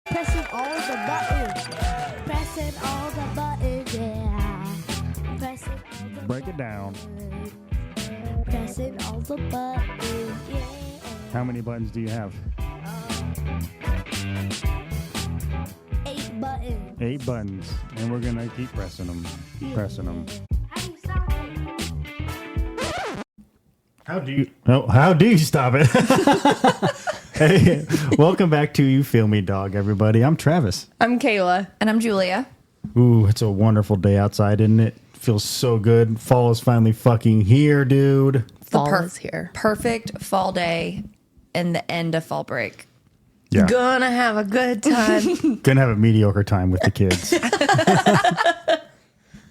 Pressing all the buttons. Pressing all the buttons, yeah. Pressing all the Break it down. buttons. Pressing all the buttons, yeah. How many buttons do you have? 8 buttons. 8 buttons. And we're going to keep pressing them. Pressing them. How do you stop it? How do you stop it? Hey, welcome back to You Feel Me Dog, everybody. I'm Travis. I'm Kayla. And I'm Julia. Ooh, it's a wonderful day outside, isn't it? Feels so good. Fall is finally fucking here, dude. Fall is here. Perfect fall day and the end of fall break. Yeah. Gonna have a good time. Gonna have a mediocre time with the kids.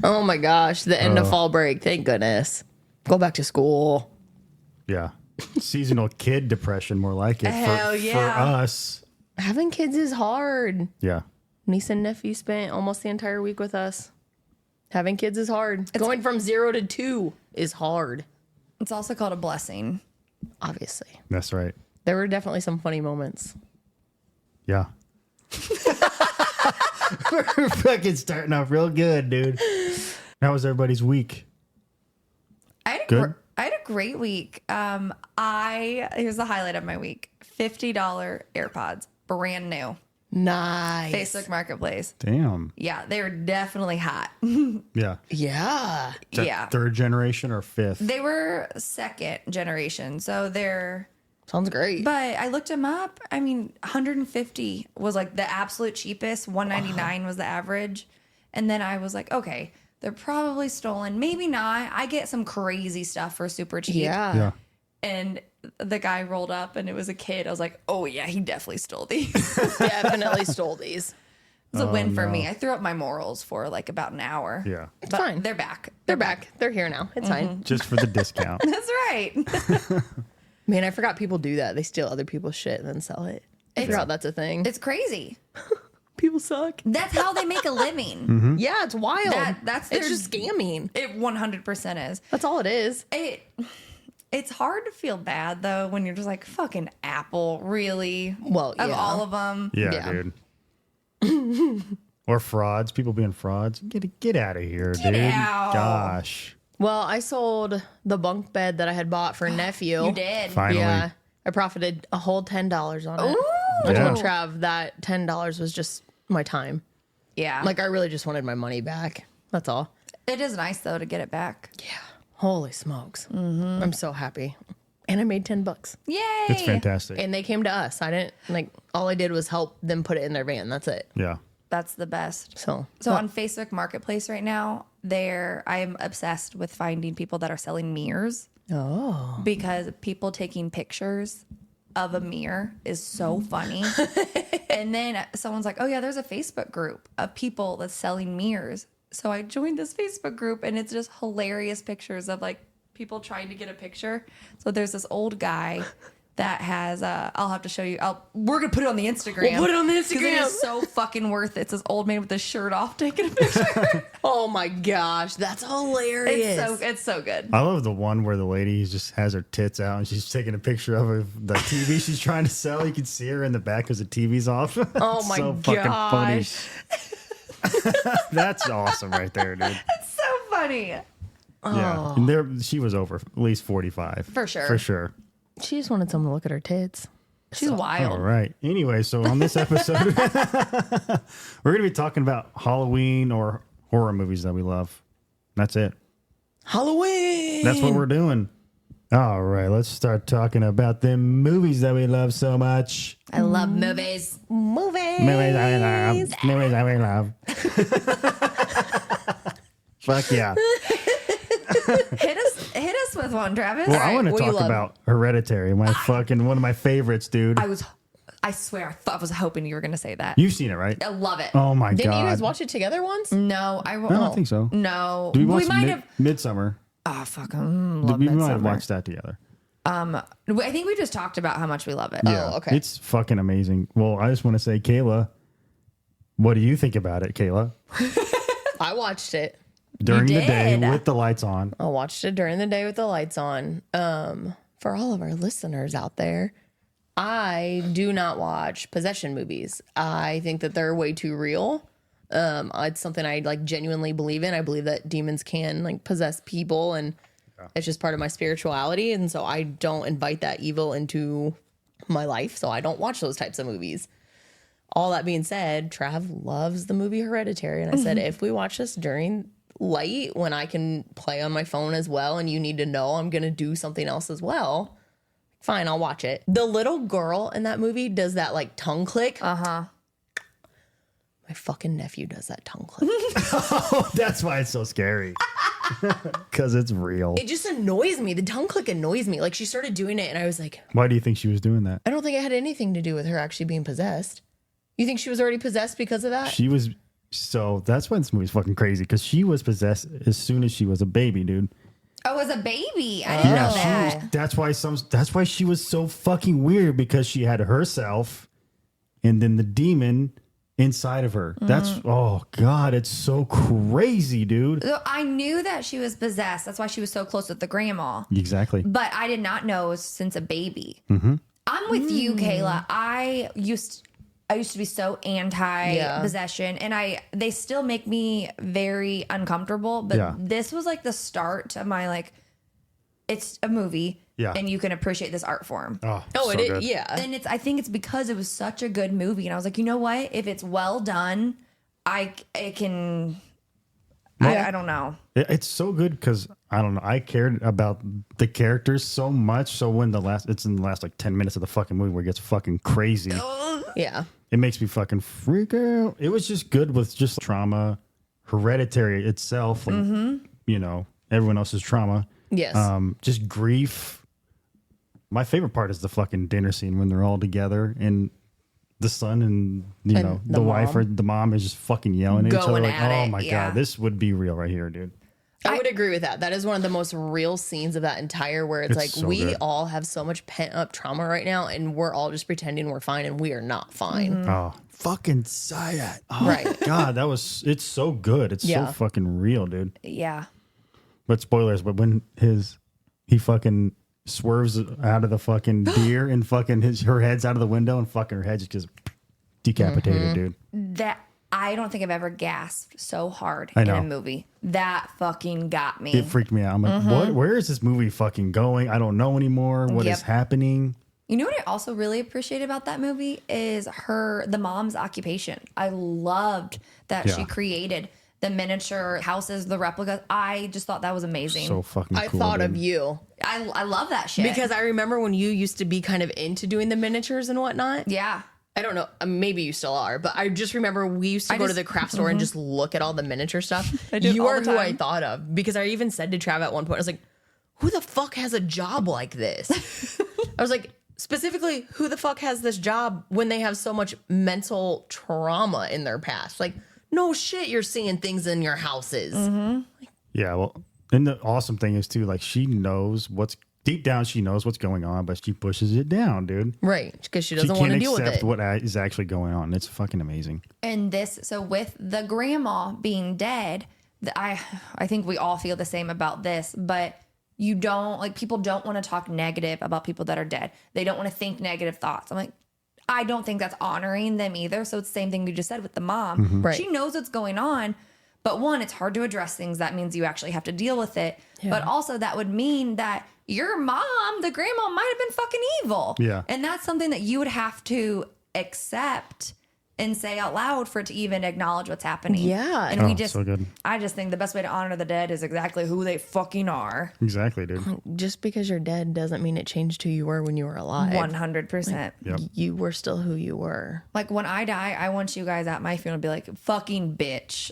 Oh my gosh, the end of fall break. Thank goodness. Go back to school. Yeah. Seasonal kid depression, more like it. Hell For yeah. us. Having kids is hard. Yeah. Niece and nephew spent almost the entire week with us. Having kids is hard. Going from 0 to 2 is hard, It's also called a blessing. obviously. That's right. There were definitely some funny moments. Yeah. We're fucking starting off real good, dude. How was everybody's week? I had Good. I had a great week. Here's the highlight of my week. $50 AirPods, brand new. Nice. Facebook Marketplace. Damn. Yeah, they were definitely hot. Yeah. Yeah. Is that Yeah. Third generation or fifth? They were second generation, so they're. Sounds great. But I looked them up. I mean, 150 was like the absolute cheapest. 199 was the average. And then I was like, okay, they're probably stolen. Maybe not. I get some crazy stuff for super cheap. yeah. Yeah. And the guy rolled up and it was a kid. I was like, oh yeah, he definitely stole these. Definitely stole these. It's a win for no. me. I threw up my morals for like about an hour. Yeah. It's But fine. They're back. They're back. They're here now. It's fine. Just for the discount. That's right. Man, I forgot people do that. They steal other people's shit and then sell it. I forgot that's a thing. It's crazy. People suck. That's how they make a living. Yeah, it's wild. That's it's their- just scamming. It 100% is. That's all it is. It's hard to feel bad though when you're just like fucking Apple, really. Well, Of yeah. all of them. Yeah, Yeah. dude. Or frauds. People being frauds. Get out of here, dude. out. Gosh. Well, I sold the bunk bed that I had bought for nephew. You did. Finally. Yeah. I profited a whole $10 on it. Ooh. I Yeah. told Trav that $10 was just my time. Yeah. Like, I really just wanted my money back. That's all. it is nice though to get it back. Holy smokes. I'm so happy. And I made $10. Yay. It's fantastic. And they came to us. I didn't, like, all I did was help them put it in their van. That's it. Yeah. That's the best. So On Facebook Marketplace right now, I'm obsessed with finding people that are selling mirrors. Oh. Because people taking pictures of a mirror is so funny. And then someone's like, oh yeah, there's a Facebook group of people that's selling mirrors. So I joined this Facebook group and it's just hilarious pictures of like people trying to get a picture. So there's this old guy that has I'll have to show you. We're gonna put it on the Instagram. We'll put it on the 'Cause It Instagram. is so fucking worth it. It's this old man with his shirt off taking a picture. Oh my gosh. That's hilarious. It's so good. I love the one where the lady just has her tits out and she's taking a picture of the TV she's trying to sell. You can see her in the back because the TV's off. Oh my so fucking funny. gosh. That's awesome right there, dude. So funny. Yeah. Oh. And she was over at least 45. For sure. For sure. She just wanted someone to look at her tits. She's wild. All right. Anyway, so on this episode, we're going to be talking about Halloween or horror movies that we love. That's it. Halloween. That's what we're doing. All right. Let's start talking about the movies that we love so much. I love movies. Movies. Movies I love. Movies that we love. Fuck yeah. Hit us with one, Travis. Well, I want to what do you talk love? about Hereditary, my fucking one of my favorites, dude. I swear, I was hoping you were going to say that. You've seen it, right? I love it. Oh my Didn't god. you guys watch it together once? No, I won't. I don't think so. No, Did we watch might have. Midsummer? Oh fuck! We Love might have Midsommar. watched that together. I think we just talked about how much we love it. Yeah, okay. It's fucking amazing. Well, I just want to say, Kayla, what do you think about it, Kayla? I watched it. During the day did. with the lights on. I watched it during the day with the lights on. For all of our listeners out there, I do not watch possession movies. I think that they're way too real. It's something I like genuinely believe in. I believe that demons can like possess people, and it's just part of my spirituality. And so I don't invite that evil into my life. So I don't watch those types of movies. All that being said, Trav loves the movie Hereditary. And I said, if we watch this during light when I can play on my phone as well, and you need to know I'm going to do something else as well, fine, I'll watch it. The little girl in that movie does that like tongue click. Uh-huh. My fucking nephew does that tongue click. That's why it's so scary. Because it's real. It just annoys me. The tongue click annoys me. Like she started doing it and I was like, Why do you think she was doing that? I don't think it had anything to do with her actually being possessed. You think she was already possessed because of that? She was. So that's why this movie's fucking crazy. Because she was possessed as soon as she was a baby, dude. Oh, as a baby. I didn't know that. That's why she was so fucking weird, because she had herself and then the demon inside of her. That's oh god, it's so crazy, dude. So I knew that she was possessed. That's why she was so close with the grandma. Exactly. But I did not know since a baby. I'm with you, Kayla. I used to be so anti-possession, and they still make me very uncomfortable. But this was like the start of my like, it's a movie, and you can appreciate this art form. Oh, Oh, so it good. is. Yeah. And I think it's because it was such a good movie, and I was like, you know what? If it's well done, I don't know. It's so good because I don't know. I cared about the characters so much. So when it's in the last like 10 minutes of the fucking movie where it gets fucking crazy, Yeah. it makes me fucking freak out. It was just good with just trauma, Hereditary itself, like, you know, everyone else's trauma. Yes. Just grief. My favorite part is the fucking dinner scene when they're all together and the son and know the the wife mom. or the mom is just fucking yelling at each other Going like, at oh it, my yeah. god, this would be real right here, dude. I would agree with that. That is one of the most real scenes of that entire, where it's like so we good. all have so much pent up trauma right now, and we're all just pretending we're fine, and we are not fine. Oh, fucking say it. Oh Right. my god, it's so good. It's Yeah. so fucking real, dude. Yeah. But spoilers, but when he fucking swerves out of the fucking deer and fucking her head's out of the window and fucking her head just gets decapitated, dude. That I don't think I've ever gasped so hard I in know. a movie. That fucking got me. It freaked me out. I'm like, what? Where is this movie fucking going? I don't know anymore. What is Yep. happening? You know what I also really appreciate about that movie is the mom's occupation. I loved that she Yeah. created the miniature houses, the replicas. I just thought that was amazing. So fucking I cool. thought dude. of you I love that shit. because I remember when you used to be kind of into doing the miniatures and whatnot. yeah. I don't know. Maybe you still are, but I just remember we used to go to the craft store and just look at all the miniature stuff. I do it You all are the who I time. thought of, because I even said to Trav at one point, I was like, who the fuck has a job like this? I was like, specifically, who the fuck has this job when they have so much mental trauma in their past? Like, no shit, you're seeing things in your houses. Yeah, well, and the awesome thing is too, like she knows deep down, she knows what's going on, but she pushes it down, dude. Right, because she She doesn't want can't to deal with accept it. what is actually going on. It's fucking amazing. And so with the grandma being dead, I think we all feel the same about this, but people don't want to talk negative about people that are dead. They don't want to think negative thoughts. I'm like, I don't think that's honoring them either. So it's the same thing you just said with the mom. Right. She knows what's going on, but one, it's hard to address things. That means you actually have to deal with it. But also that would mean that your mom, the grandma, might have been fucking evil. Yeah. And that's something that you would have to accept and say out loud for it to even acknowledge what's happening. Yeah. And Oh, so good. I just think the best way to honor the dead is exactly who they fucking are. Exactly, dude. Just because you're dead doesn't mean it changed who you were when you were alive. 100%. Yep. You were still who you were. Like when I die, I want you guys at my funeral to be like, fucking bitch.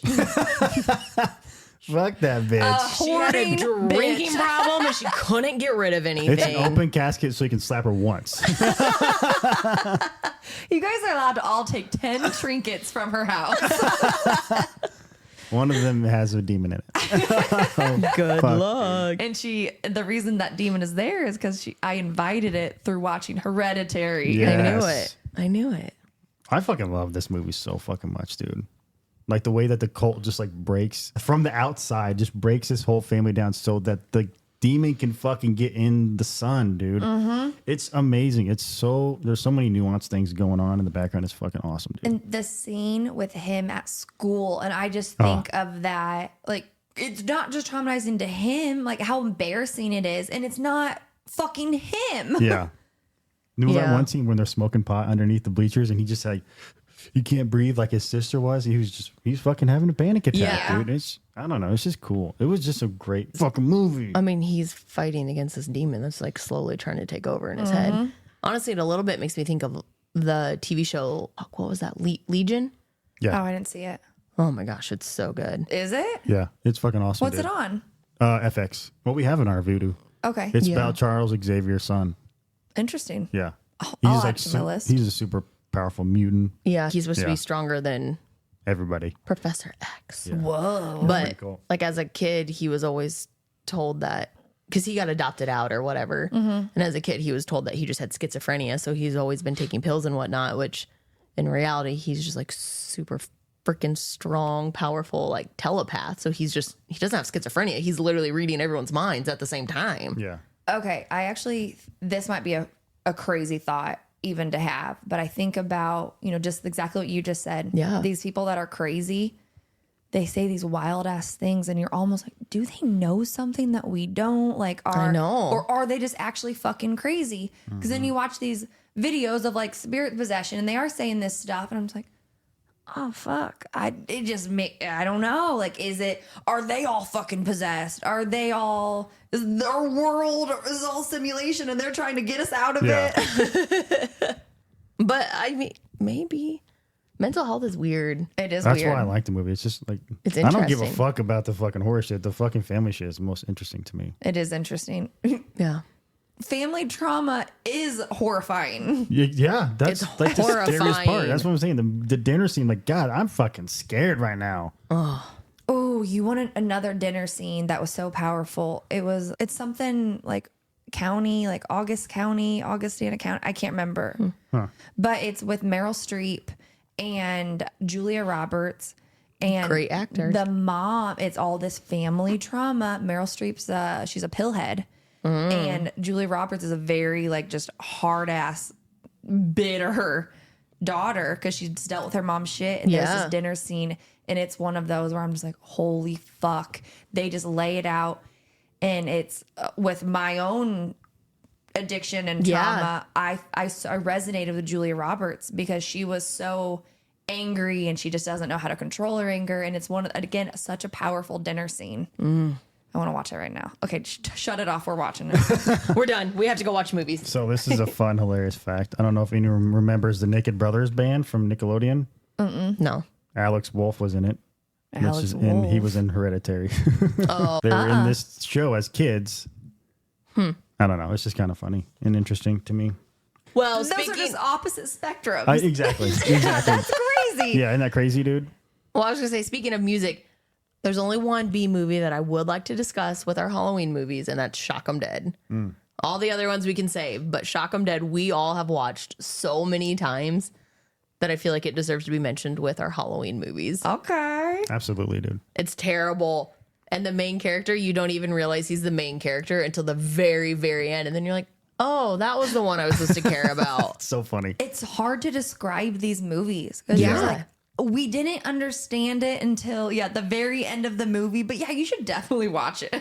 Fuck that bitch. She had a Hoarding drinking bitch. problem and she couldn't get rid of anything. It's an open casket so you can slap her once. You guys are allowed to all take 10 trinkets from her house. One of them has a demon in it. Good Fuck. luck. And the reason that demon is there is because I invited it through watching Hereditary. Yeah. I knew Yes. it. I knew it. I fucking love this movie so fucking much, dude. Like the way that the cult just like breaks from the outside, just breaks his whole family down so that the demon can fucking get in the sun, dude. It's amazing. There's so many nuanced things going on in the background. It's fucking awesome, dude. And the scene with him at school, and I just think of that, like, it's not just traumatizing to him, like how embarrassing it is, and it's not fucking him. Yeah. You know that Yeah. one scene when they're smoking pot underneath the bleachers and he just like, he can't breathe like his sister was. He's fucking having a panic attack, Yeah. dude. I don't know. It's just cool. It was just a great fucking movie. I mean, he's fighting against this demon that's like slowly trying to take over in his head. Honestly, it a little bit makes me think of the TV show. What was that? Legion? Oh, I didn't see it. Oh my gosh, it's so good. Is it? Yeah. It's fucking awesome. What's dude. it on? FX. What we have in our voodoo. Okay. It's Yeah. about Charles Xavier's son. Interesting. Yeah. I'll add to my list. He's a super powerful mutant. Yeah, he's supposed to Yeah. be stronger than Everybody. Professor X. Whoa. But cool. like as a kid, he was always told that because he got adopted out or whatever. And as a kid, he was told that he just had schizophrenia. So he's always been taking pills and whatnot, which in reality, he's just like super freaking strong, powerful, like telepath. So he doesn't have schizophrenia. He's literally reading everyone's minds at the same time. Yeah. Okay, this might be a crazy thought even to have, but I think about, just exactly what you just said. Yeah. These people that are crazy, they say these wild ass things and you're almost like, do they know something that we don't? Like, I know. Or are they just actually fucking crazy? Because then you watch these videos of like spirit possession and they are saying this stuff and I'm just like, oh fuck. I don't know. Like, are they all fucking possessed? Is our world is all simulation and they're trying to get us out of Yeah. it? But I mean, maybe mental health is weird. It is That's weird. why I like the movie. It's just like, It's I don't give a interesting. fuck about the fucking horror shit. The fucking family shit is the most interesting to me. It is interesting. Yeah. Family trauma is horrifying. Yeah, that's It's like the scariest part. horrifying. That's what I'm saying. The dinner scene, like, God, I'm fucking scared right now. Oh, you wanted another dinner scene that was so powerful. It's something like county, like Augustana County. I can't remember. But it's with Meryl Streep and Julia Roberts. And Great actors. The mom, it's all this family trauma. Meryl Streep's, she's a pillhead. And Julia Roberts is a very, like, just hard ass, bitter daughter because she's dealt with her mom's shit. And there's Yeah. this dinner scene, and it's one of those where I'm just like, holy fuck. They just lay it out. And it's with my own addiction and Yeah. trauma. I resonated with Julia Roberts because she was so angry and she just doesn't know how to control her anger. And it's again, such a powerful dinner scene. I want to watch it right now. Okay, shut it off. We're watching it. We're done. We have to go watch movies. So this is a fun, hilarious fact. I don't know if anyone remembers the Naked Brothers band from Nickelodeon. No. Alex Wolff was in it. Alex And he Wolff. was in Hereditary. They were in this show as kids. I don't know. It's just kind of funny and interesting to me. Well, Those are speaking. just opposite spectrums. Exactly. That's crazy. Yeah, isn't that crazy, dude? Well, I was gonna say, speaking of music, there's only one B movie that I would like to discuss with our Halloween movies, and that's Shock 'em Dead. All the other ones we can save, but Shock 'em Dead we all have watched so many times that I feel like it deserves to be mentioned with our Halloween movies. Okay. Absolutely, dude. It's terrible. And the main character, you don't even realize he's the main character until the very, very end. And then you're like, oh, that was the one I was supposed to care about. So funny. It's hard to describe these movies because Yeah. like, we didn't understand it until the very end of the movie. But yeah, you should definitely watch it.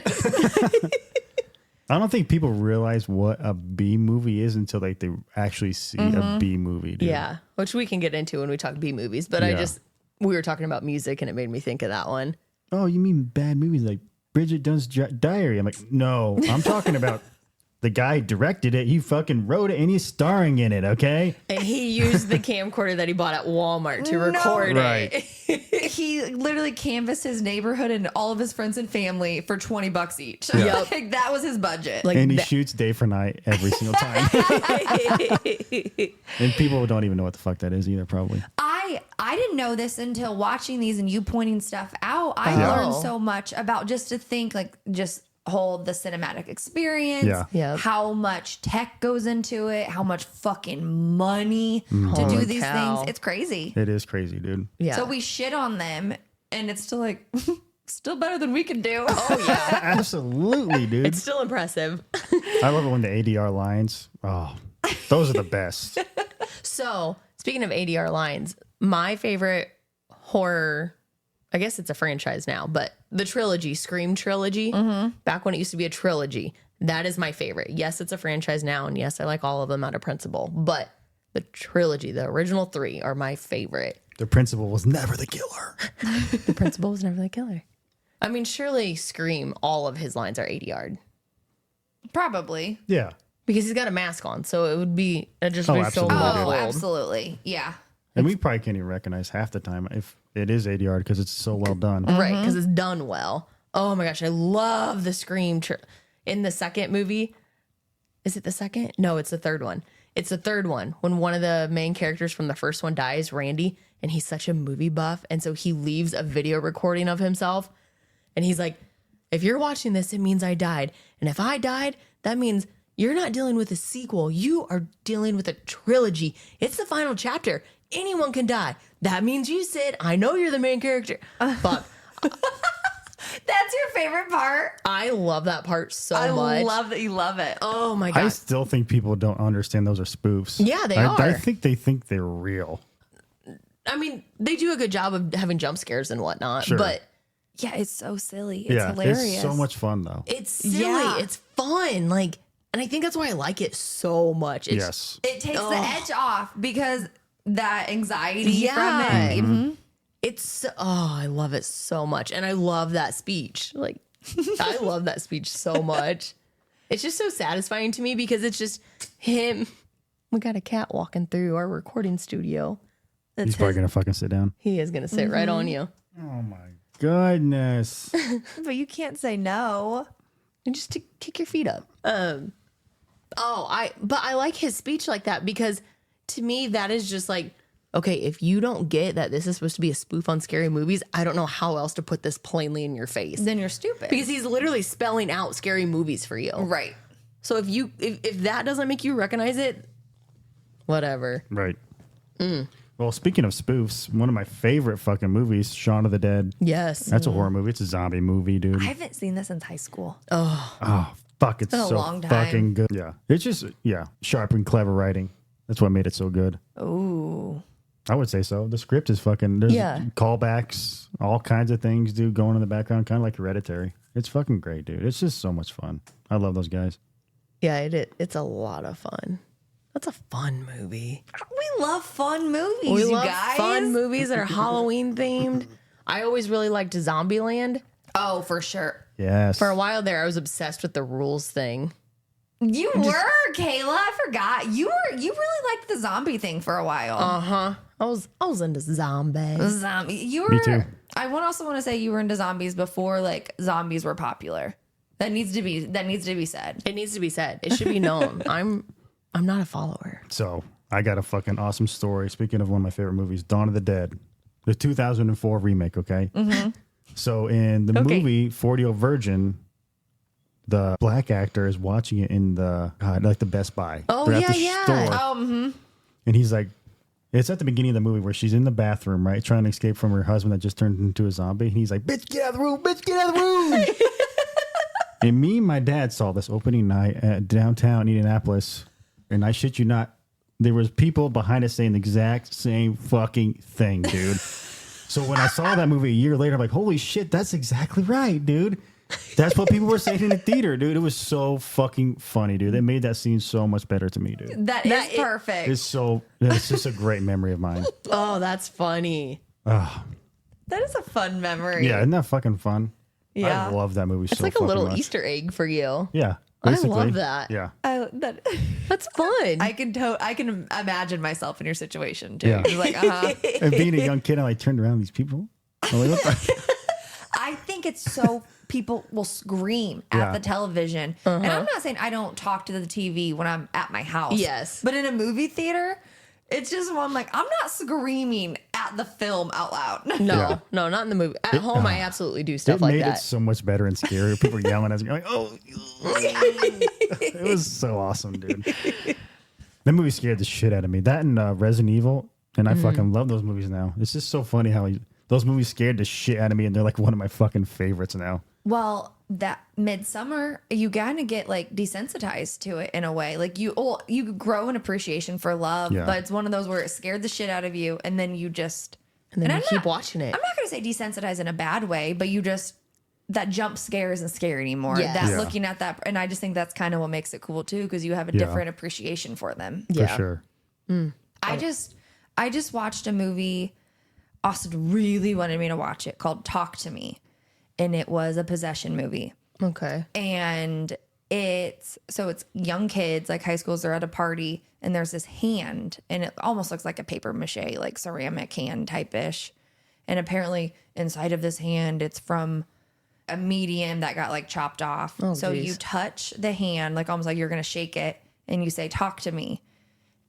I don't think people realize what a B movie is until like they actually see a B movie, dude. Yeah, which we can get into when we talk B movies. But Yeah. we were talking about music and it made me think of that one. Oh, you mean bad movies like Bridget Dunne's Diary? I'm like, no, I'm talking about the guy who directed it. He fucking wrote it and he's starring in it, okay? And he used the camcorder that he bought at Walmart to record Right. it. He literally canvassed his neighborhood and all of his friends and family for $20 each. Yeah. Like, that was his budget. Like And he that- shoots day for night every single time. And people don't even know what the fuck that is either, probably. I didn't know this until watching these and you pointing stuff out. I Yeah. learned so much about just to think like just hold the cinematic experience, Yeah. Yep. how much tech goes into it, how much fucking money to Holy do these cow. things. It's crazy. It is crazy, dude. Yeah. So we shit on them and it's still like Still better than we can do. Oh yeah, Absolutely, dude. it's still impressive. I love it when the ADR lines. Oh, those are the best. So speaking of ADR lines, my favorite horror, I guess it's a franchise now, but the trilogy, Scream trilogy, back when it used to be a trilogy, that is my favorite. Yes, it's a franchise now, and yes, I like all of them out of principle, but the trilogy, the original 3, are my favorite. The principal was never the killer. The principal was never the killer. I mean, surely Scream, all of his lines are ADR'd Probably. Yeah. because he's got a mask on, so it would be just Oh, be so absolutely. Oh, muffled. absolutely. Yeah. And we probably can't even recognize half the time if it is ADR because it's so well done. Right, because it's done well. Oh my gosh, I love the Scream. In the second movie, is it the second? No, it's the third one. It's the third one when one of the main characters from the first one dies, Randy, and he's such a movie buff. And so he leaves a video recording of himself. And he's like, if you're watching this, it means I died. And if I died, that means you're not dealing with a sequel. You are dealing with a trilogy. It's the final chapter. Anyone can die. That means you, Sid. I know you're the main character. Fuck. That's your favorite part. I love that part so I much. love that you love it. Oh my I god. still think people don't understand those are spoofs. Yeah, they I are. think they think they're real. I mean, they do a good job of having jump scares and whatnot, Sure. but Yeah, it's so silly. It's Yeah, hilarious. it's so much fun though. it's silly. Yeah. It's fun. Like, and I think that's why I like it so much. It's, Yes. It takes the Ugh. edge off because that anxiety Yeah. from it. Mhm. It's I love it so much, and I love that speech. Like, I love that speech so much. It's just so satisfying to me because it's just him. We got a cat walking through our recording studio. He's probably gonna fucking sit down. He is gonna sit right on you Oh my goodness. But you can't say no. and just to kick your feet up. But I like his speech like that because to me that is just like, okay, if you don't get that this is supposed to be a spoof on scary movies, I don't know how else to put this plainly in your face. Then you're stupid. Because he's literally spelling out scary movies for you. Right. So if that doesn't make you recognize it, whatever. Right. Well, speaking of spoofs, one of my favorite fucking movies, Shaun of the Dead. Yes. That's a horror movie. It's a zombie movie, dude. I haven't seen this since high school. Oh, fuck. It's been a so long time. fucking good. Yeah. It's just, sharp and clever writing. That's what made it so good. Ooh. I would say so. The script is fucking, there's Yeah. callbacks, all kinds of things, dude, going in the background, kind of like Hereditary. It's fucking great, dude. It's just so much fun. I love those guys. Yeah, it's a lot of fun. That's a fun movie. We love fun movies, We you love guys. fun movies that are Halloween themed. I always really liked Zombieland. Oh, for sure. Yes. For a while there, I was obsessed with the rules thing. You were, Kayla. I forgot. You really liked the zombie thing for a while. I was into zombies. Zombie. You were. Me too. I would also want to say you were into zombies before like zombies were popular. That needs to be said. It needs to be said. It should be known. I'm not a follower. So I got a fucking awesome story. Speaking of one of my favorite movies, Dawn of the Dead, the 2004 remake. Okay. Mm-hmm. So in the movie 40 Virgin, the black actor is watching it in the like the Best Buy. Oh, They're yeah, at the yeah. store. And he's like, it's at the beginning of the movie where she's in the bathroom, right, trying to escape from her husband that just turned into a zombie. And he's like, "Bitch, get out of the room! Bitch, get out of the room!" And me and my dad saw this opening night at downtown Indianapolis, and I shit you not, there was people behind us saying the exact same fucking thing, dude. So when I saw that movie a year later, I'm like, holy shit, that's exactly right, dude. That's what people were saying in the theater, dude. It was so fucking funny, dude. They made that scene so much better to me, dude. That is perfect. It's just a great memory of mine. Oh, that's funny. That is a fun memory. Yeah, isn't that fucking fun? Yeah. I love that movie It's so like a fucking little much. Easter egg for you. Yeah. I Basically. love that. Yeah. That's fun. I can imagine myself in your situation too. Yeah. Just like, And being a young kid, I like turned around these people. I'm like, what the- I think it's so people will scream at Yeah. the television. And I'm not saying I don't talk to the TV when I'm at my house. Yes. But in a movie theater, it's just one like I'm not screaming at the film out loud. no, Yeah. no, not in the movie. At home, I absolutely do stuff It like made that. it so much better and scarier. People were yelling at us, going, "Oh!" It was so awesome, dude. That movie scared the shit out of me. That and Resident Evil, and I fucking love those movies now. It's just so funny how those movies scared the shit out of me, and they're like one of my fucking favorites now. Well, that Midsummer, you kind of get like desensitized to it in a way. Like you grow an appreciation for love, Yeah. but it's one of those where it scared the shit out of you, and then you just And then I'm you keep not- watching it. I'm not gonna say desensitized in a bad way, but you just that jump scare isn't scary anymore. Yes. That Yeah. looking at that, and I just think that's kind of what makes it cool too, because you have a Yeah. different appreciation for them. For sure. I just watched a movie. Austin really wanted me to watch it called Talk to Me, and it was a possession movie. Okay. And it's young kids, like high schools, they're at a party, and there's this hand, and it almost looks like a paper mache, like ceramic hand type ish. And apparently inside of this hand, it's from a medium that got like chopped off. So geez. you touch the hand, like almost like you're gonna shake it, and you say, "Talk to me."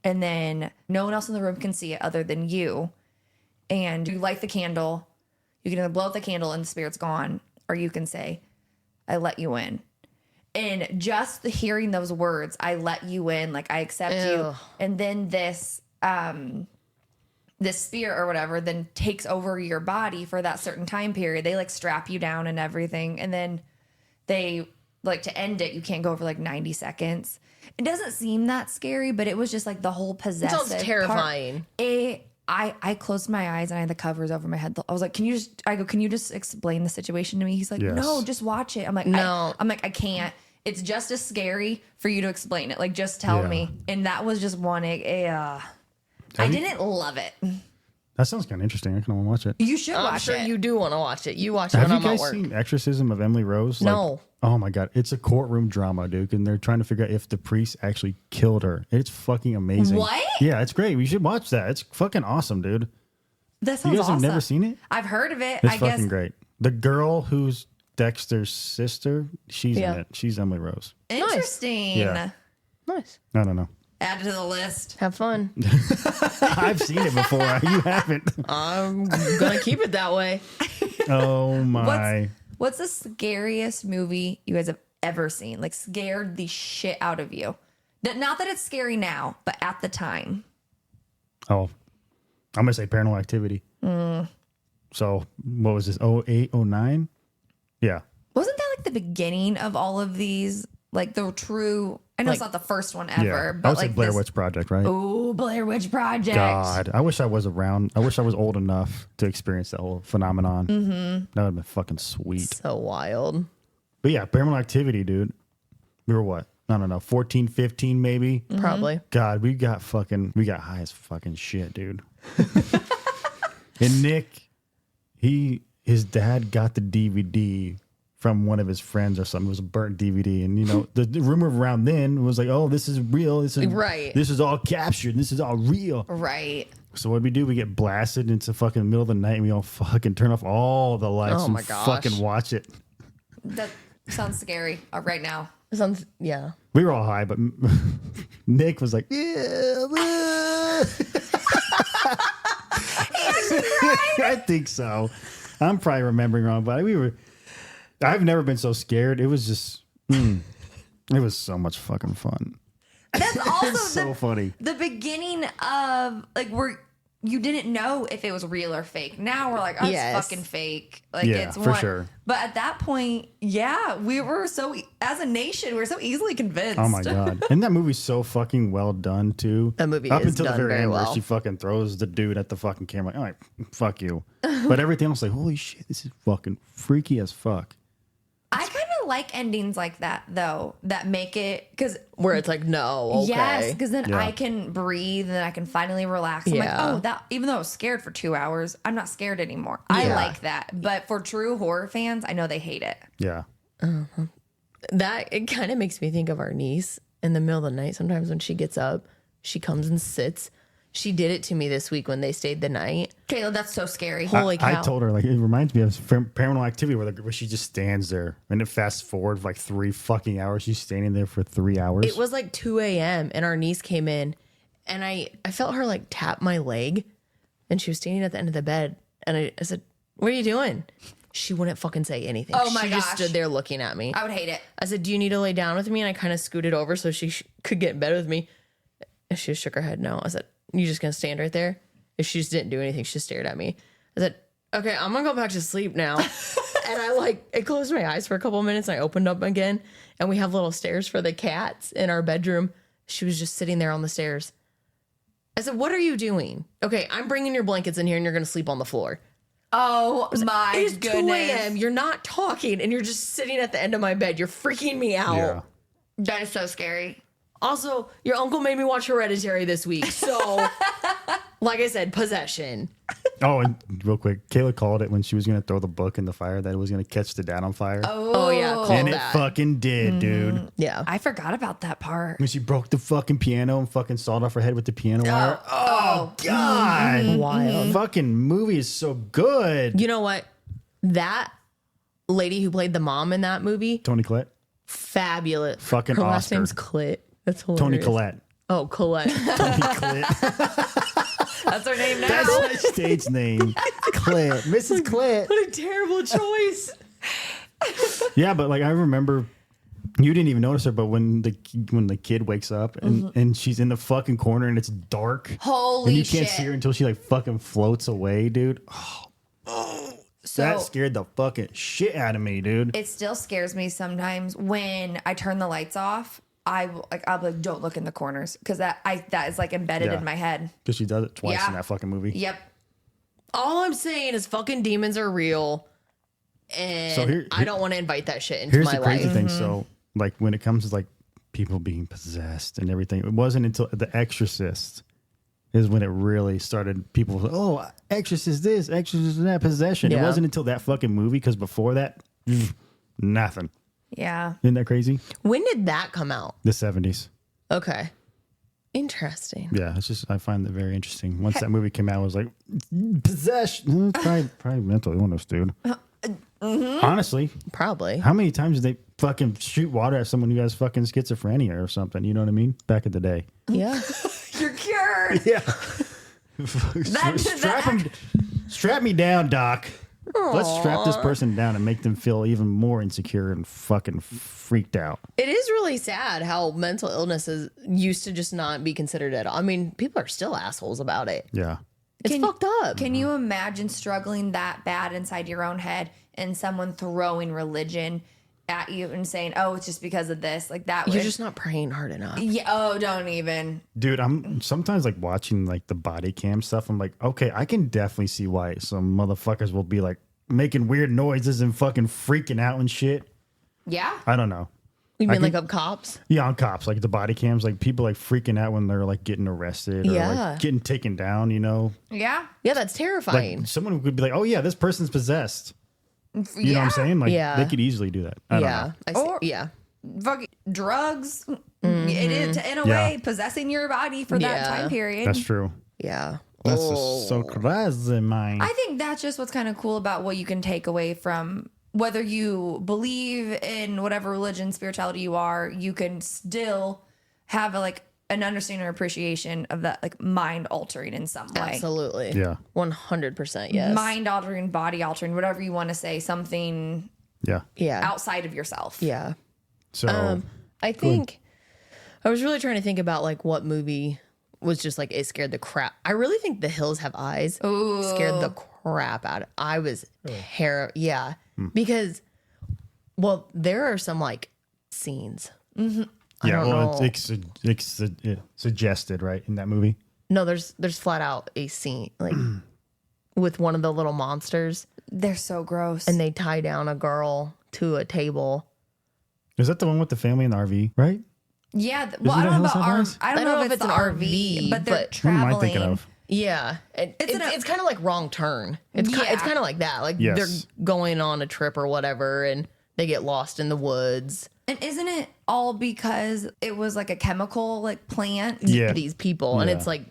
And then no one else in the room can see it other than you. And you light the candle. You can either blow out the candle and the spirit's gone, or you can say, "I let you in." And just hearing those words, "I let you in," like I accept you. Ew. And then this spirit or whatever then takes over your body for that certain time period. They like strap you down and everything. And then they like to end it, you can't go over like 90 seconds. It doesn't seem that scary, but it was just like the whole possessive Sounds part. terrifying. I closed my eyes and I had the covers over my head. I was like, can you just explain the situation to me? He's like, Yes. no, just watch it. I'm like, No. I'm like, I can't. It's just as scary for you to explain it. Like, just tell Yeah. me. And that was just one. I didn't love it. That sounds kind of interesting. I kind of want to watch it. You should I'm watch sure it. you do want to watch it. You watch it Have when you I'm at guys work. seen Exorcism of Emily Rose? No. Oh my god, it's a courtroom drama, dude, and they're trying to figure out if the priest actually killed her. It's fucking amazing. What? Yeah, it's great. We should watch that. It's fucking awesome, dude. That You sounds guys have awesome. never seen it? I've heard of it. It's I fucking guess. great. The girl who's Dexter's sister, she's Yeah. in it. She's Emily Rose. Interesting. Yeah. Nice. I don't know. Add it to the list. Have fun. I've seen it before. You haven't. I'm gonna keep it that way. Oh my. What's the scariest movie you guys have ever seen? Like scared the shit out of you. Not that it's scary now, but at the time. Oh, I'm gonna say Paranormal Activity. So what was this? 08, 09? Yeah. Wasn't that like the beginning of all of these? Like the true. I know it's Like- not the first one ever, Yeah. I but would say like Blair this, Witch Project, right? Ooh, Blair Witch Project. God, I wish I was around. I wish I was old enough to experience that whole phenomenon. Mm-hmm. That would have been fucking sweet. So wild. But yeah, Paranormal Activity, dude. We were what? I don't know, 14, 15 maybe. Probably. God, we got high as fucking shit, dude. And Nick, his dad got the DVD from one of his friends or something. It was a burnt DVD. And, you know, the rumor around then was like, oh, this is real. This is Right. This is all captured. This is all real. Right. So what do? We get blasted into fucking middle of the night and we all fucking turn off all the lights Oh and my gosh. fucking watch it. That sounds scary right now. Sounds, yeah. We were all high, but Nick was like, yeah. I think so. I'm probably remembering wrong, but I've never been so scared. It was just, it was so much fucking fun. That's also It's so funny. the beginning of like you didn't know if it was real or fake. Now we're like, oh, Yes. it's fucking fake. Like Yeah, it's for sure. But at that point, yeah, we were as a nation, we were so easily convinced. Oh my god! And that movie's so fucking well done too. That movie up is until the done very very end, where well. she fucking throws the dude at the fucking camera. Like, all right, fuck you. But everything else, like, holy shit, this is fucking freaky as fuck. I kind of like endings like that though, that make it because Where it's like, no, okay. yes, because then Yeah. I can breathe and then I can finally relax. I'm like, Yeah. oh, that even though I was scared for 2 hours, I'm not scared anymore. I Yeah. like that. But for true horror fans, I know they hate it. Yeah. That, it kind of makes me think of our niece in the middle of the night. Sometimes when she gets up, she comes and sits. She did it to me this week when they stayed the night. Kayla, that's so scary. Holy cow. I told her, like, it reminds me of Paranormal Activity where she just stands there and it fast forward for like 3 fucking hours. She's standing there for 3 hours. It was like 2 a.m. and our niece came in and I felt her like tap my leg and she was standing at the end of the bed. And I said, what are you doing? She wouldn't fucking say anything. Oh my she just gosh. stood there looking at me. I would hate it. I said, do you need to lay down with me? And I kind of scooted over so she could get in bed with me. And she just shook her head no. I said, you just going to stand right there? If she just didn't do anything, she just stared at me. I said, Okay, I'm gonna go back to sleep now. And I closed my eyes for a couple of minutes and I opened up again. And we have little stairs for the cats in our bedroom. She was just sitting there on the stairs. I said, "What are you doing?" "Okay, I'm bringing your blankets in here and you're gonna sleep on the floor." Oh my It is goodness. 2 a.m. You're not talking and you're just sitting at the end of my bed. You're freaking me out. Yeah. That is so scary. Also, your uncle made me watch Hereditary this week. So, like I said, possession. Oh, and real quick, Kayla called it when she was going to throw the book in the fire that it was going to catch the dad on fire. Oh yeah, call and that. it fucking did, dude. Yeah. I forgot about that part. When she broke the fucking piano and fucking sawed off her head with the piano wire. Oh, God. Wild. Fucking movie is so good. You know what? That lady who played the mom in that movie, Tony Collette. fabulous. Fucking Her last Oscar. name's Clit. That's hilarious. Tony Collette. Oh, Colette. Tony Collette. That's her name now. That's my stage name. Collette. Mrs. Collette. What a terrible choice. Yeah, but like I remember you didn't even notice her, but when the kid wakes up and she's in the fucking corner and it's dark. Holy and you shit. can't see her until she like fucking floats away, dude. So That scared the fucking shit out of me, dude. it still scares me sometimes when I turn the lights off. I'll be like, don't look in the corners because that is like embedded Yeah. in my head. Because she does it twice Yeah. in that fucking movie. Yep. All I'm saying is fucking demons are real. And So I don't want to invite that shit into Here's my the crazy life. thing. So, like, when it comes to like people being possessed and everything, it wasn't until The Exorcist is when it really started. People, were, oh, Exorcist this, Exorcist that, possession. It Yeah. wasn't until that fucking movie because before that, nothing. Yeah. Isn't that crazy? When did that come out? The 70s. Okay. Interesting. Yeah, it's just I find that very interesting. Once that movie came out, I was like, possession. Probably mental illness, dude. Honestly, Probably. how many times did they fucking shoot water at someone who has fucking schizophrenia or something? You know what I mean? Back in the day. Yeah. You're cured. Yeah. That- Strap me down, Doc. Let's strap this person down and make them feel even more insecure and fucking freaked out. It is really sad how mental illnesses used to just not be considered at all. I mean, people are still assholes about it. Yeah. It's fucked up. Can you imagine struggling that bad inside your own head and someone throwing religion at you and saying, "Oh, it's just because of this"? Like that. You're would- just not praying hard enough. Yeah. Oh, don't even. Dude, I'm sometimes like watching like the body cam stuff. I'm like, okay, I can definitely see why some motherfuckers will be like making weird noises and fucking freaking out and shit. Yeah. I don't know. You mean can- like of cops? Yeah, on cops, like the body cams, like people like freaking out when they're like getting arrested or Yeah. like getting taken down, you know? Yeah. Yeah, that's terrifying. Like someone could be like, oh yeah, this person's possessed. You know what I'm saying? Like Yeah. they could easily do that. I don't yeah. know. I see. Or- yeah. Fucking drugs. It is in a Yeah. way possessing your body for that Yeah. time period. That's true. Yeah. That's just so crazy, man. I think that's just what's kind of cool about what you can take away from whether you believe in whatever religion, spirituality you are. You can still have an understanding or appreciation of that, like mind altering in some way. Absolutely. Yeah. 100%. Yes. Mind altering, body altering, whatever you want to say, something Yeah. Yeah. outside of yourself. Yeah. So I think I was really trying to think about like what movie was just like it scared the crap. I really think The Hills Have Eyes scared the crap out of. I was terrified. Yeah, because there are some like scenes. yeah, don't well, know. it's suggested, right, in that movie. No, there's flat out a scene like with one of the little monsters, They're so gross. and they tie down a girl to a table. Is that the one with the family in the RV, right? yeah, well, Isn't I don't know that about Hills Have Eyes? I don't know if it's an RV, but they're but- What am traveling. I thinking of? Yeah, it's kind of like Wrong Turn. It's Yeah. it's kind of like that. Like Yes. they're going on a trip or whatever, and they get lost in the woods. And isn't it all because it was like a chemical like plant? Yeah. These people, and Yeah. it's like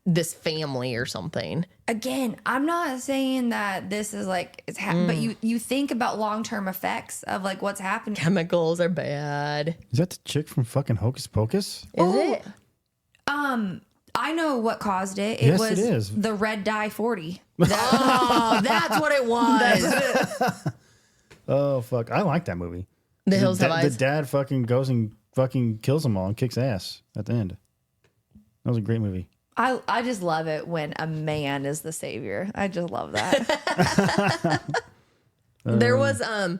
this family or something. Again, I'm not saying that this is like it's but you think about long-term effects of like what's happening. Chemicals are bad. Is that the chick from fucking Hocus Pocus? Is it? I know what caused it. It Yes, was it is. the red dye 40. Oh, that's what it was. Oh fuck, I like that movie. The Hills Have The Eyes. dad fucking goes and fucking kills them all and kicks ass at the end. That was a great movie. I just love it when a man is the savior. I just love that. There was in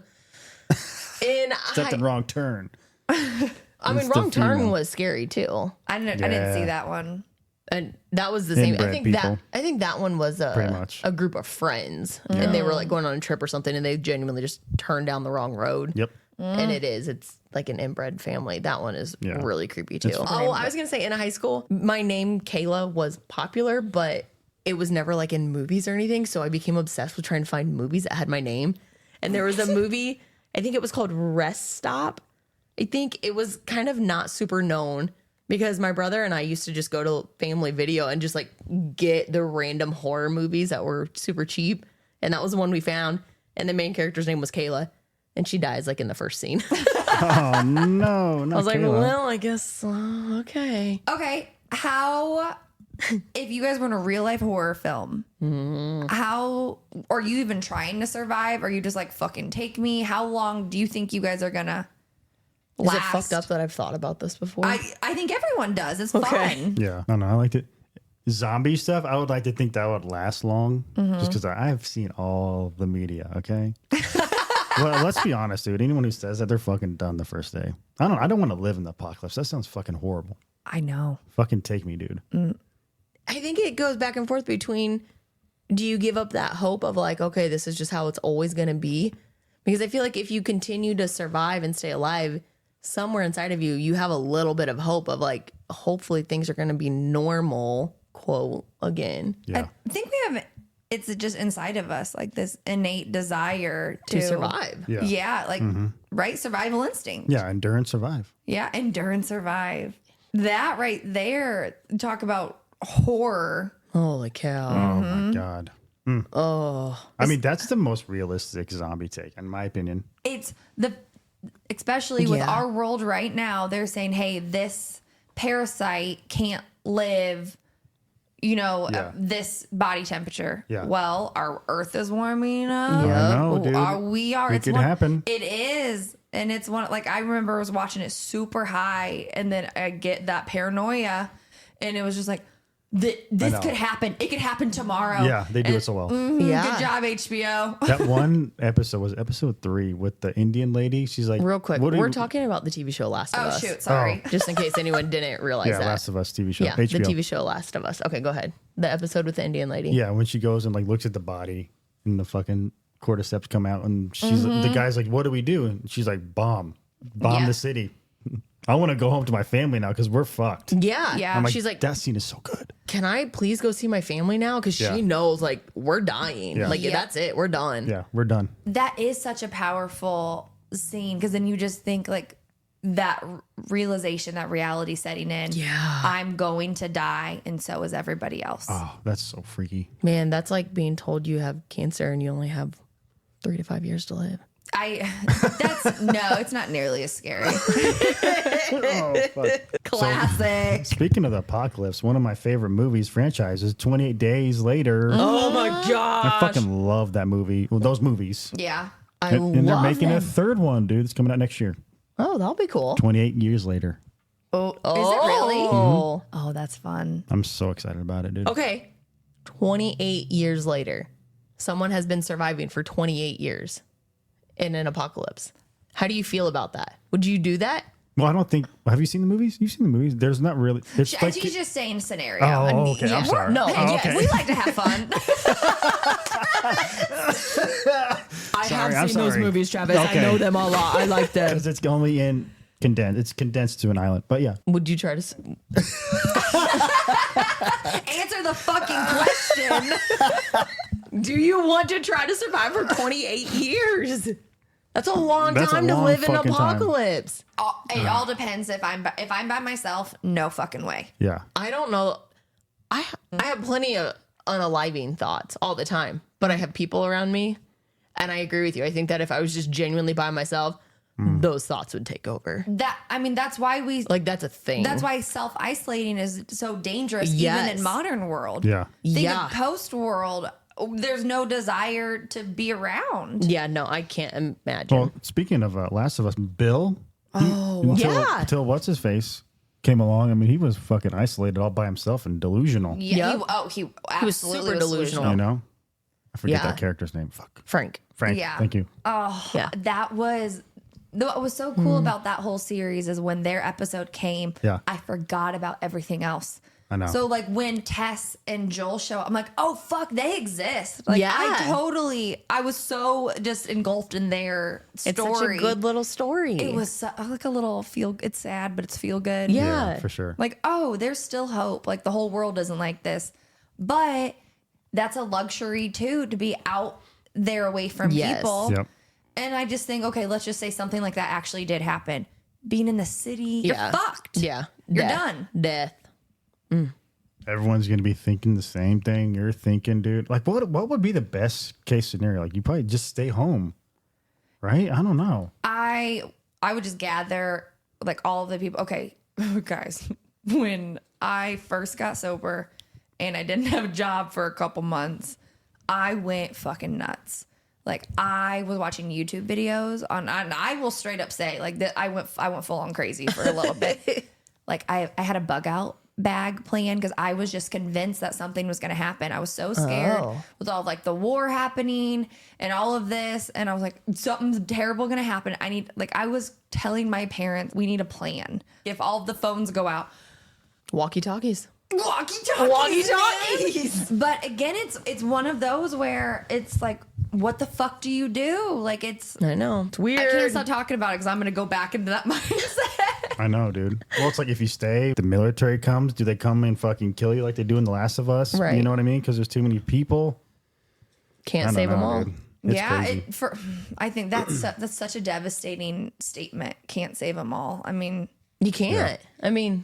Stepped in wrong turn. I mean, It's the Wrong Turn female. was scary too, I didn't Yeah. see that one. and that was the same. Inbred people. I think that one was Pretty much. a group of friends, and they were like going on a trip or something, and they genuinely just turned down the wrong road. Yep. And it's like an inbred family. That one is Yeah. really creepy too. fucking Oh, I was gonna say in high school, my name Kayla was popular, but it was never like in movies or anything. So I became obsessed with trying to find movies that had my name. And there was a movie, I think it was called Rest Stop. I think it was kind of not super known because my brother and I used to just go to Family Video and just like get the random horror movies that were super cheap. And that was the one we found. And the main character's name was Kayla. And she dies like in the first scene. Oh no! Not I was like, Kayla. well, I guess, okay. Okay, how if you guys were in a real life horror film, how are you even trying to survive? Are you just like fucking take me? How long do you think you guys are gonna Is last? it fucked up that I've thought about this before? I think everyone does. It's Okay. fun. Yeah. No, I liked it. Zombie stuff, I would like to think that would last long, just because I've seen all the media. Okay. Well, let's be honest, dude. Anyone who says that, they're fucking done the first day. I don't want to live in the apocalypse. That sounds fucking horrible. I know. Fucking take me, dude. I think it goes back and forth between do you give up that hope of like, okay, this is just how it's always going to be? Because I feel like if you continue to survive and stay alive, somewhere inside of you, you have a little bit of hope of like, hopefully things are going to be normal, quote, again. Yeah. I think we have it's just inside of us, like this innate desire To survive. Yeah. Yeah, like right survival instinct. Yeah. Endure and survive. Yeah, endure and survive. That right there, talk about horror. Holy cow. Oh my god. Oh. I mean, that's the most realistic zombie take, in my opinion. It's especially with Yeah. our world right now, they're saying, hey, this parasite can't live, Yeah. this body temperature. Yeah. Well, our earth is warming up. I know, dude. It It's could happen. It is. And it's one, like, I remember I was watching it super high, and then I get that paranoia, and it was just like, this know. could happen. It could happen tomorrow. Yeah, they do it so well. Yeah. Good job, HBO. That one episode was episode 3 with the Indian lady. She's like, Real quick, what are we're you- talking about the TV show Last of Oh, Us. shoot. Sorry. Just in case anyone didn't realize Yeah, that. Last of Us TV show. Yeah, HBO. the TV show Last of Us. Okay, go ahead. The episode with the Indian lady. Yeah, when she goes and like looks at the body and the fucking cordyceps come out and she's the guy's like, what do we do? And she's like, bomb Yeah. the city. I want to go home to my family now because we're fucked. Yeah. Yeah. I'm like, She's like, that scene is so good. can I please go see my family now? Because Yeah. she knows, like, we're dying. Yeah. Like, Yeah. that's it. We're done. Yeah, we're done. That is such a powerful scene, because then you just think like that realization, that reality setting in. Yeah. I'm going to die, and so is everybody else. Oh, that's so freaky. Man, that's like being told you have cancer and you only have 3 to 5 years to live. It's not nearly as scary. Oh, fuck. Classic. Speaking of the apocalypse, one of my favorite movies franchises, 28 Days Later. Oh my I gosh. fucking love that movie. Well, those movies. Yeah. I And they're love making them. a third one, dude. It's coming out next year. Oh, that'll be cool. 28 years later. Oh, is it really? Oh. Oh, that's fun. I'm so excited about it, dude. Okay. 28 years later, someone has been surviving for 28 years in an apocalypse. How do you feel about that? Would you do that? Well, I don't think. Have you seen the movies? You've seen the movies. There's not really. It's like. She's just saying scenario. Oh, okay. I'm sorry. No, Oh, yes, okay. We like to have fun. I Sorry, I'm sorry. Travis. Okay. I know them a lot. I like them. Because it's only in condensed. It's condensed to an island. But yeah, Would you try to? Answer the fucking question. Do you want to try to survive for 28 years? That's a long That's a time to long live in fucking time. apocalypse. It all depends. If I'm by myself, no fucking way. yeah. I don't know. I have plenty of unaliving thoughts all the time, but I have people around me, and I agree with you. I think that if I was just genuinely by myself, those thoughts would take over. That's why Like, that's a thing. that's why self-isolating is so dangerous Yes. even in modern world. Yeah. Think Yeah. of post world, there's no desire to be around. Yeah, no, I can't imagine. Well, speaking of Last of Us, Bill. Oh, yeah. Until what's his face came along, I mean, he was fucking isolated all by himself and delusional. Yeah. Yep. He He was absolutely super delusional. You know? I forget Yeah. that character's name. Fuck. Frank. Frank. Yeah. Thank you. Oh, Yeah. that was what was so cool about that whole series is when their episode came, Yeah. I forgot about everything else. I know. So like when Tess and Joel show up, I'm like, oh fuck, they exist. Like Yeah. I was so just engulfed in their story. It's such a good little story. It was like a little feel. It's sad, but it's feel good. Yeah. For sure. Like, oh, there's still hope. Like the whole world isn't like this, but that's a luxury too to be out there away from Yes. people. Yep. And I just think, okay, let's just say something like that actually did happen. Being in the city, Yeah. you're fucked. Yeah. You're Death. done. Death. Everyone's gonna be thinking the same thing you're thinking, dude. Like, what would be the best case scenario? Like, you probably just stay home, right? I don't know. I would just gather like all of the people. Okay, guys, when I first got sober and I didn't have a job for a couple months, I went fucking nuts. Like I was watching YouTube videos on, and I will straight up say like that I went full on crazy for a little bit. Like I had a bug out bag plan because I was just convinced that something was going to happen. I was so scared Oh. with all of like the war happening and all of this, and I was like, something's terrible going to happen. I was telling my parents we need a plan. If all of the phones go out, Walkie-talkies. walkie-talkies. But again, it's one of those where it's like, what the fuck do you do? Like it's I know. It's weird. I can't stop talking about it because I'm going to go back into that mindset. I know, dude. Well, it's like if you stay, the military comes. Do they come and fucking kill you like they do in The Last of Us? Right. You know what I mean? Because there's too many people. I Can't don't save them know, all. dude. It's crazy. I think that's such a devastating statement. Can't save them all. I mean, You can't. I mean,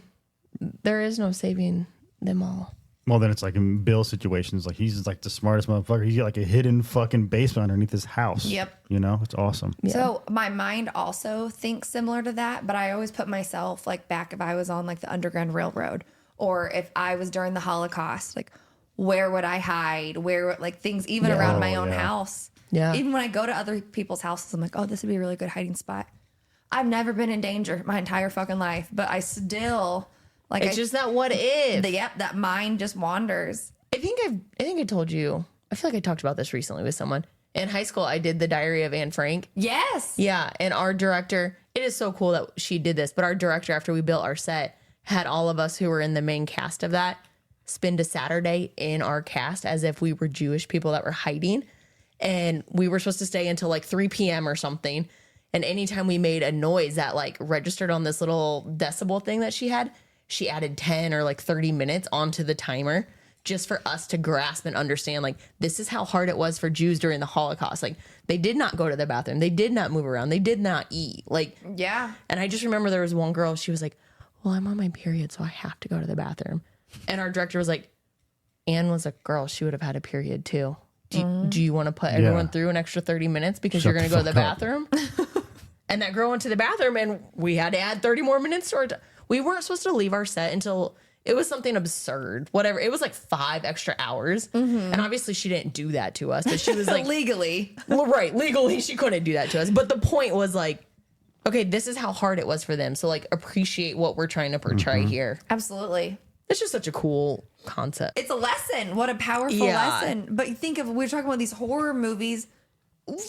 there is no saving them all. Well, then it's like in Bill's situations, like he's like the smartest motherfucker. He's got like a hidden fucking basement underneath his house. Yep. You know, it's awesome. so my mind also thinks similar to that, but I always put myself like back if I was on like the Underground Railroad or if I was during the Holocaust, like where would I hide? Where like things even around my own house. Yeah. Even when I go to other people's houses, I'm like, oh, this would be a really good hiding spot. I've never been in danger my entire fucking life, but I still like It's just that what if. that mind just wanders. I think I told you. I feel like I talked about this recently with someone. In high school, I did the Diary of Anne Frank. Yes. Yeah, and our director, it is so cool that she did this, but our director, after we built our set, had all of us who were in the main cast of that spend a Saturday in our cast as if we were Jewish people that were hiding. And we were supposed to stay until like 3 p.m. or something. And anytime we made a noise that like registered on this little decibel thing that she had, she added 10 or like 30 minutes onto the timer just for us to grasp and understand, like, this is how hard it was for Jews during the Holocaust. Like, they did not go to the bathroom. They did not move around. They did not eat. Like, Yeah. and I just remember there was one girl, she was like, well, I'm on my period, so I have to go to the bathroom. And our director was like, Anne was a girl. She would have had a period too. Do you want to put everyone through an extra 30 minutes because you're going to go to the bathroom? And that girl went to the bathroom and we had to add 30 more minutes to our we weren't supposed to leave our set until it was something absurd. Whatever. It was like 5 extra hours. And obviously she didn't do that to us. But she was like, Legally. well, right. Legally, she couldn't do that to us. But the point was like, okay, this is how hard it was for them. So like appreciate what we're trying to portray here. Absolutely. It's just such a cool concept. It's a lesson. What a powerful Yeah. lesson. But you think of, we're talking about these horror movies.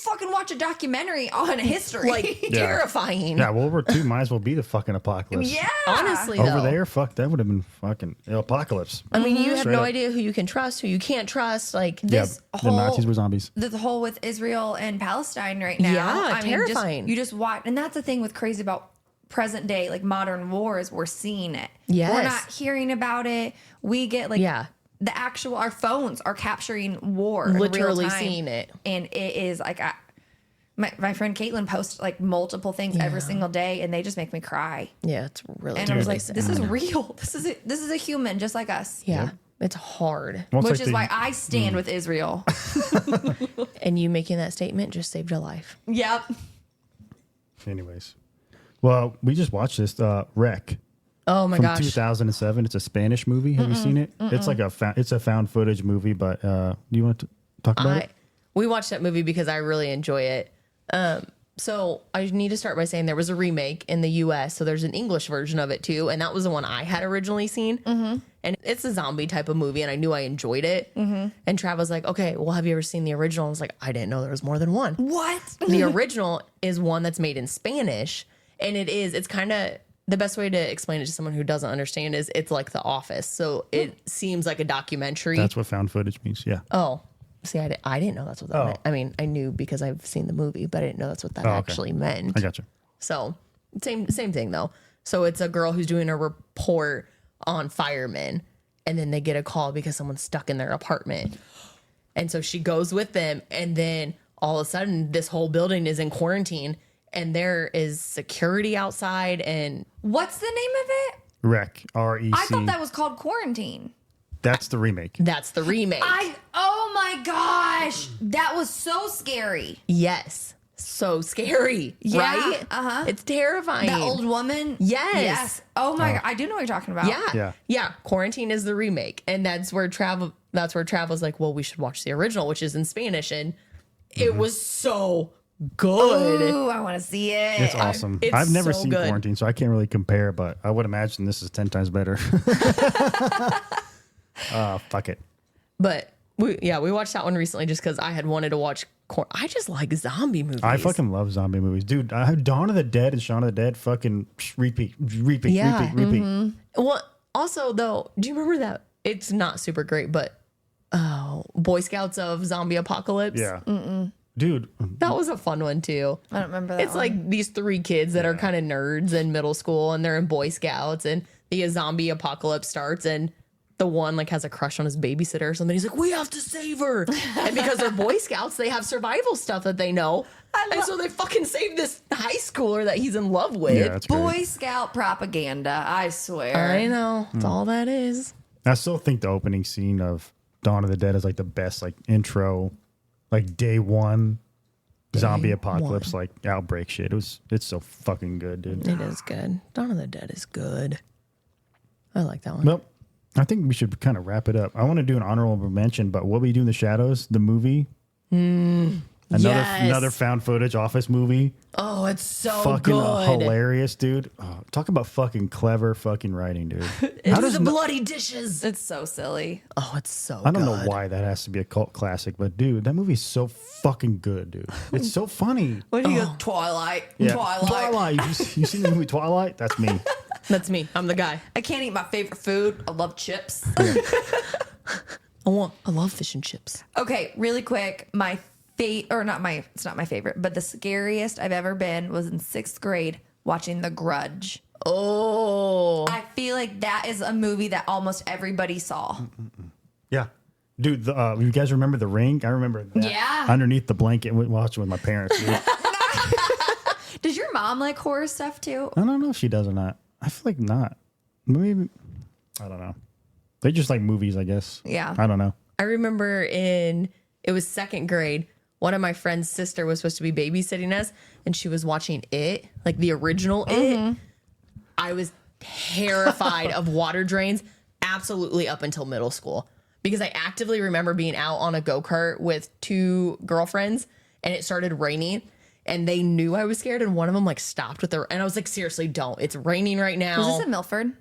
Fucking watch a documentary on history. Like terrifying. Yeah, World War II might as well be the fucking apocalypse. Yeah. Honestly, Over though. there, fuck, that would have been fucking apocalypse. I mean, you have Straight no up. idea who you can trust, who you can't trust. Like, This The whole Nazis were zombies. the whole with Israel and Palestine right now. Yeah, I mean, terrifying. you just watch, and that's the thing with crazy about present day, like modern wars. We're seeing it. Yes. We're not hearing about it. We get like Yeah. the actual. Our phones are capturing war. in real Literally time. seeing it. and it is like my friend Caitlin posts like multiple things every single day, and they just make me cry. yeah, it's really And I was really like, sad. this is real. This is a human just like us. Yeah, it's hard. Well, it's Which like is why I stand with Israel. And you making that statement just saved your life. Yep. Anyways. Well, we just watched this Wreck Oh my from gosh. 2007. It's a Spanish movie. Have you seen it? It's like it's a found footage movie, but do you want to talk about it? We watched that movie because I really enjoy it. So I need to start by saying there was a remake in the US. So there's an English version of it too. And that was the one I had originally seen. Mm-hmm. And it's a zombie type of movie. And I knew I enjoyed it. Mm-hmm. And Trav was like, okay, well, have you ever seen the original? I was like, I didn't know there was more than one. What? The original is one that's made in Spanish. And it's kind of the best way to explain it to someone who doesn't understand is it's like The Office. So it seems like a documentary. That's what found footage means. Yeah. Oh, see, I didn't know that's what that meant. I mean, I knew because I've seen the movie, but I didn't know that's what that actually meant. I gotcha. So same thing though. So it's a girl who's doing a report on firemen, and then they get a call because someone's stuck in their apartment, and so she goes with them, and then all of a sudden this whole building is in quarantine, and there is security outside, and What's the name of it? Rec. REC. I thought that was called Quarantine. That's the remake. that's the remake. Oh my gosh. That was so scary. Yes, so scary, Yeah, right? uh-huh. It's terrifying. That old woman? Yes. Oh my God. I do know what you're talking about. Yeah. Quarantine is the remake, and that's where Trav was like, well, we should watch the original, which is in Spanish, and it was so good. Ooh, I want to see it. It's awesome. it's I've never so seen good. Quarantine, so I can't really compare, but I would imagine this is 10 times better. Fuck it. But we watched that one recently just because I had wanted to watch. I just like zombie movies. I fucking love zombie movies. Dude, I have Dawn of the Dead and Shaun of the Dead fucking repeat. Yeah. Repeat. Well, also though, do you remember that? It's not super great, but Boy Scouts of Zombie Apocalypse. Yeah. Dude, That was a fun one too. I don't remember that. It's like these three kids that are kind of nerds in middle school, and they're in Boy Scouts, and the zombie apocalypse starts, and the one like has a crush on his babysitter or something. He's like, we have to save her. And because they're Boy Scouts, they have survival stuff that they know. And so they fucking save this high schooler that he's in love with. yeah, that's Boy great. Scout propaganda. I swear. I know. That's all that is. I still think the opening scene of Dawn of the Dead is like the best like intro, like day one zombie apocalypse like outbreak shit. It's so fucking good, dude. It is good. Dawn of the Dead is good. I like that one. Well, I think we should kind of wrap it up. I want to do an honorable mention, but What We Do in the Shadows, the movie. Another found footage office movie. Oh, it's so Fucking good. hilarious, dude. Oh, talk about fucking clever fucking writing, dude. It's the bloody dishes. It's so silly. Oh, it's so I don't good. know why that has to be a cult classic, but dude, that movie's so fucking good, dude. It's so funny. When he goes, Twilight. Yeah. Twilight. You seen the movie Twilight? That's me. That's me. I'm the guy. I can't eat my favorite food. I love chips. I love fish and chips. Okay, really quick. It's not my favorite, but the scariest I've ever been was in 6th grade watching The Grudge. Oh. I feel like that is a movie that almost everybody saw. Yeah. Dude, you guys remember The Ring? I remember that. Yeah. Underneath the blanket, watching with my parents. Dude. Does your mom like horror stuff too? I don't know if she does or not. I feel like not. Maybe. I don't know. They just like movies, I guess. Yeah. I don't know. I remember it was 2nd grade. One of my friend's sister was supposed to be babysitting us, and she was watching It, like the original It. I was terrified of water drains absolutely up until middle school because I actively remember being out on a go-kart with 2 girlfriends, and it started raining, and they knew I was scared, and one of them like stopped with and I was like, seriously, don't. It's raining right now. Was this in Milford?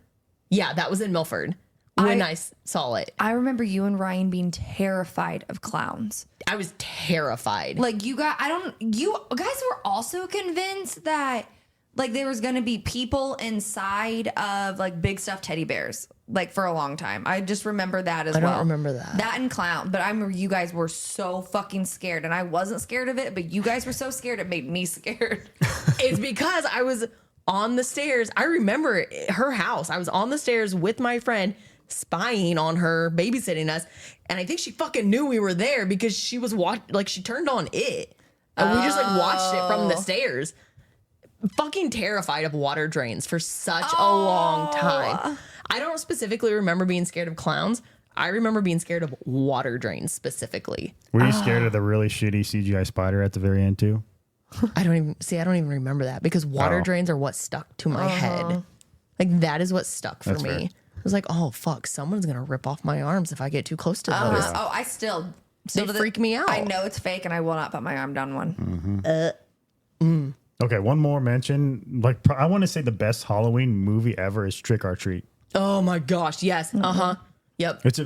Yeah, that was in Milford when I saw it. I remember you and Ryan being terrified of clowns. I was terrified. Like you guys were also convinced that like there was going to be people inside of like big stuffed teddy bears like for a long time. I just remember that as well. I don't remember that. That and clown, but I remember you guys were so fucking scared and I wasn't scared of it, but you guys were so scared it made me scared. It's because I was on the stairs. I remember her house. I was on the stairs with my friend spying on her, babysitting us. And I think she fucking knew we were there because she was she turned on It. And we just like watched it from the stairs. Fucking terrified of water drains for such a long time. I don't specifically remember being scared of clowns. I remember being scared of water drains specifically. Were you scared of the really shitty CGI spider at the very end too? I don't even remember that because water drains are what stuck to my head. Like that is what stuck for That's me. fair. I was like, oh fuck, someone's gonna rip off my arms if I get too close to those. Oh, I still They freak me out. I know it's fake and I will not put my arm down one. Okay, one more mention. Like, I want to say the best Halloween movie ever is Trick or Treat. Oh my gosh, yes. Uh-huh. Yep. It's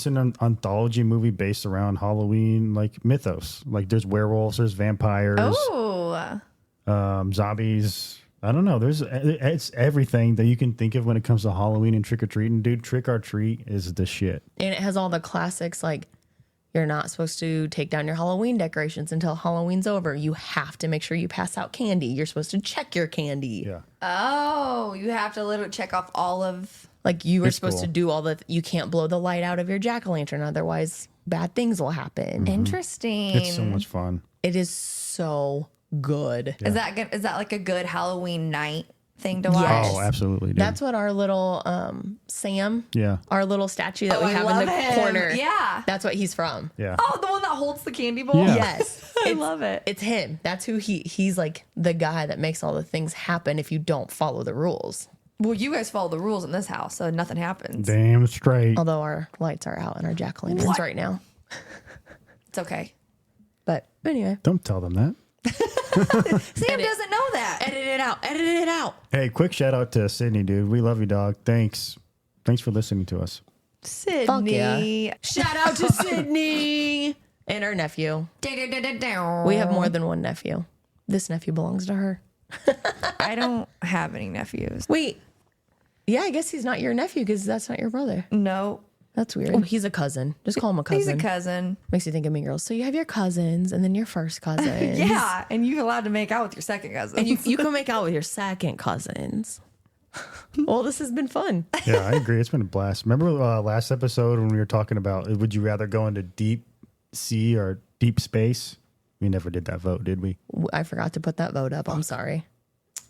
an anthology movie based around Halloween like mythos. Like there's werewolves, there's vampires, Oh, zombies. I don't know. It's everything that you can think of when it comes to Halloween and trick or treating. Dude, Trick or Treat is the shit. And it has all the classics like you're not supposed to take down your Halloween decorations until Halloween's over. You have to make sure you pass out candy. You're supposed to check your candy. Yeah. oh, you have to literally check off all of. Like you were It's supposed cool. to do all the you can't blow the light out of your jack-o'-lantern, otherwise bad things will happen. Interesting. It's so much fun. It is so good. Is that good? Is that like a good Halloween night thing to watch? Yes. Oh, absolutely. Dude. That's what our little Sam, yeah. our little statue that Oh, we I have in love the him. corner. Yeah. That's what he's from. Yeah. Oh, the one that holds the candy bowl. Yeah. Yes. I love it. It's him. That's who he's like the guy that makes all the things happen if you don't follow the rules. Well, you guys follow the rules in this house, so nothing happens. Damn straight. Although our lights are out in our jack-o'-lanterns What? right now. It's okay. But anyway, Don't tell them that. Sam doesn't know that. edit it out. Edit it out. Hey, quick shout out to Sydney, dude. We love you, dog. Thanks for listening to us. Sydney. Fuck yeah. Shout out to Sydney and our nephew. We have more than one nephew. This nephew belongs to her. I don't have any nephews. Wait. Yeah, I guess he's not your nephew because that's not your brother. No. That's weird. He's a cousin. Just call him a cousin. He's a cousin. Makes you think of Mean Girls. So you have your cousins and then your first cousin. Yeah, and you're allowed to make out with your second cousin. And you can make out with your second cousins. Well, this has been fun. Yeah, I agree. It's been a blast. Remember last episode when we were talking about would you rather go into deep sea or deep space? We never did that vote, did we? I forgot to put that vote up. I'm sorry.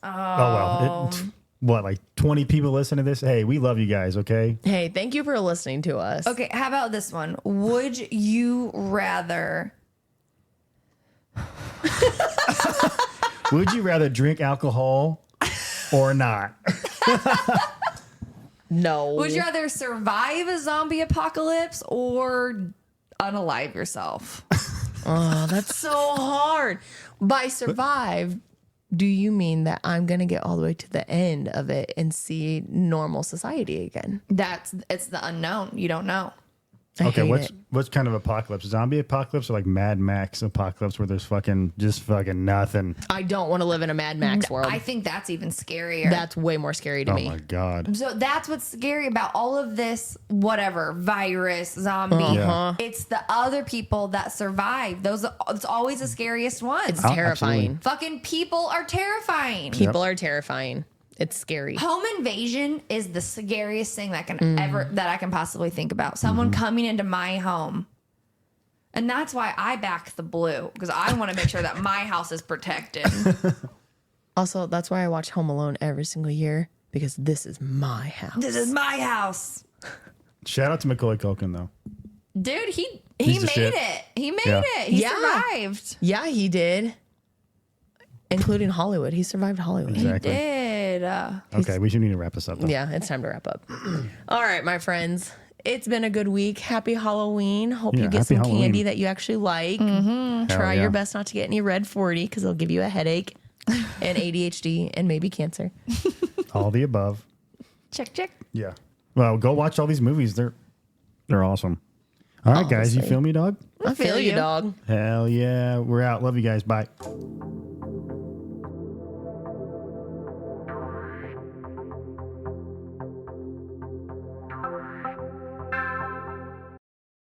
Oh, well. What, like 20 people listen to this? Hey, we love you guys, okay? Hey, thank you for listening to us. Okay, how about this one? Would you rather? Would you rather drink alcohol or not? No. Would you rather survive a zombie apocalypse or unalive yourself? Oh, that's so hard. By survive, do you mean that I'm going to get all the way to the end of it and see normal society again? It's the unknown. You don't know. I Okay, hate it. what's kind of apocalypse? Zombie apocalypse or like Mad Max apocalypse where there's just fucking nothing? I don't want to live in a Mad Max world. I think that's even scarier. That's way more scary to Oh me. my God. So that's what's scary about all of this, whatever, virus, zombie. Yeah. It's the other people that survive. It's always the scariest ones. It's Oh, terrifying. Fucking people are terrifying. People are terrifying. It's scary. Home invasion is the scariest thing that I can possibly think about. Someone coming into my home. And that's why I back the blue, because I want to make sure that my house is protected. Also, that's why I watch Home Alone every single year because this is my house. This is my house. Shout out to Macaulay Culkin, though. Dude, he He's the made shit. it. He made Yeah. it. He Yeah. survived. Yeah, he did. Including Hollywood. He survived Hollywood. Exactly. Did. Okay, we should need to wrap this up, though. Yeah, it's time to wrap up. All right, my friends. It's been a good week. Happy Halloween. Hope Yeah, you get happy some Halloween. candy that you actually like. Hell Try yeah. your best not to get any red 40 because it'll give you a headache and ADHD and maybe cancer. All the above. Check. Yeah. Well, go watch all these movies. They're awesome. All right, guys. You Honestly. feel me, dog? I feel you, you. dog. Hell yeah. We're out. Love you guys. Bye.